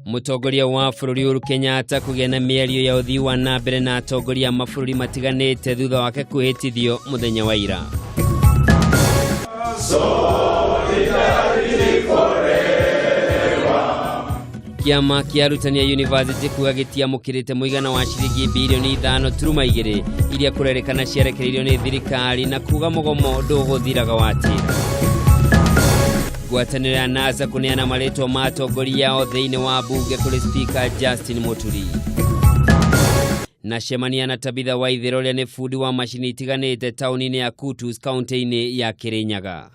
Mutongoria wa bũrũri Uhuru Kenyatta kũgĩa na mĩario ya ũthii wa na mbere na atongoria a mabũrũri matiganĩte thutha wake kwĩhĩtithio mũthenya wa ira. Kiama kia arutani ya university kuga gĩtiamũkĩrĩte mũigana wa ciringi bilioni 5.2 iria kũrerekana ciarekereirio nĩ thirikari na kuga mũgomo ndũgũthiraga watĩra. Ngwatanĩro ya NASA kũneana marĩtwa ma atongoria yao thĩinĩ wa bunge kũrĩ Speaker Justin Muturi. Na cemania na Tabitha Waithĩra ũrĩa nĩ fundi wa macini itiganĩte taũni-inĩ ya Kutus kaunti-inĩ ya Kirinyaga.